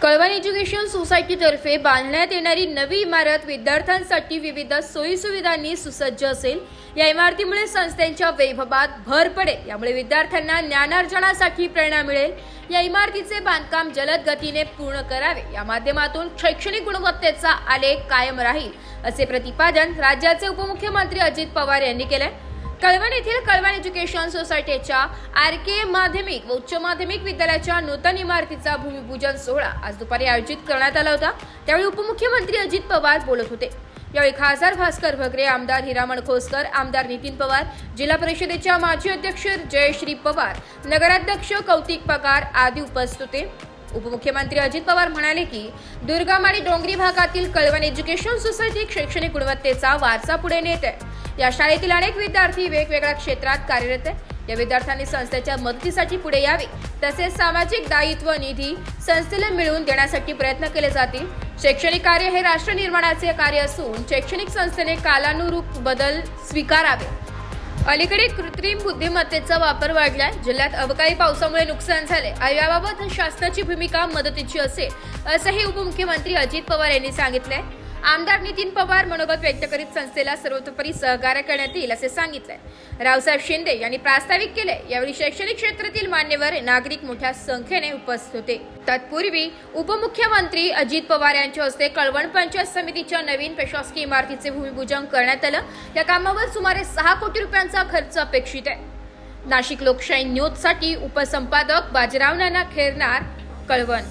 Kalwan education सोसायटीतर्फे बांधण्यात येणारी नवी इमारत विद्यार्थ्यांसाठी विविध सोयीसुविधांनी सुसज्ज असेल। या इमारतीमुळे संस्थेच्या वैभवात भर पडेल। यामुळे विद्यार्थ्यांना ज्ञानार्जनासाठी प्रेरणा मिळेल। या इमारतीचे बांधकाम जलद गतीने पूर्ण करावे, या माध्यमातून शैक्षणिक गुणवत्तेचा आलेख कायम राहील, असे प्रतिपादन राज्याचे उपमुख्यमंत्री अजित पवार यांनी केले। कळवण येथील कळवण एज्युकेशन सोसायटीच्या आरके माध्यमिक व उच्च माध्यमिक विद्यालयाच्या नूतन इमारतीचा भूमिपूजन सोहळा आज दुपारी आयोजित करण्यात आला होता। त्यावेळी उपमुख्यमंत्री अजित पवार बोलत होते। यावेळी खासदार भास्कर भगरे, आमदार हिरामण खोसकर, आमदार नितीन पवार, जिल्हा परिषदेच्या माजी अध्यक्ष जयश्री पवार, नगराध्यक्ष कौतिक पगार आदी उपस्थित होते। उपमुख्यमंत्री अजित पवार म्हणाले की दुर्गम आणि डोंगरी भागातील कळवण एज्युकेशन सोसायटी शैक्षणिक गुणवत्तेचा वारसा पुढे नेत आहे। या शाळेतील अनेक विद्यार्थी वेगवेगळ्या क्षेत्रात कार्यरत आहेत। या विद्यार्थ्यांनी संस्थेच्या मदतीसाठी पुढे यावे, तसेच सामाजिक दायित्व निधी संस्थेला मिळवून देण्यासाठी प्रयत्न केले जातील। शैक्षणिक कार्य हे राष्ट्र निर्माणाचे कार्य असून शैक्षणिक संस्थेने कालानुरूप बदल स्वीकारावे। अलीकडे कृत्रिम बुद्धिमत्तेचा वापर वाढलाय। जिल्ह्यात अवकाळी पावसामुळे नुकसान झाले, याबाबत शासनाची भूमिका मदतीची असेल, असंही उपमुख्यमंत्री अजित पवार यांनी सांगितलंय। आमदार नितीन पवार मनोगत व्यक्त करीत संस्थेला सर्वतोपरी सहकार्य करण्यात येईल असे सांगितले। रावसाहेब शिंदे यांनी प्रास्ताविक केले। यावेळी शैक्षणिक क्षेत्रातील मान्यवर नागरिक मोठ्या संख्येने उपस्थित होते। तत्पूर्वी उपमुख्यमंत्री अजित पवार यांच्या हस्ते कळवण पंचायत समितीच्या नवीन प्रशासकीय इमारतीचे भूमिपूजन करण्यात आलं। या कामावर सुमारे 6 कोटी रुपयांचा खर्च अपेक्षित आहे। नाशिक लोकशाही न्यूजसाठी उपसंपादक बाजीराव नाना खेरनार, कळवण।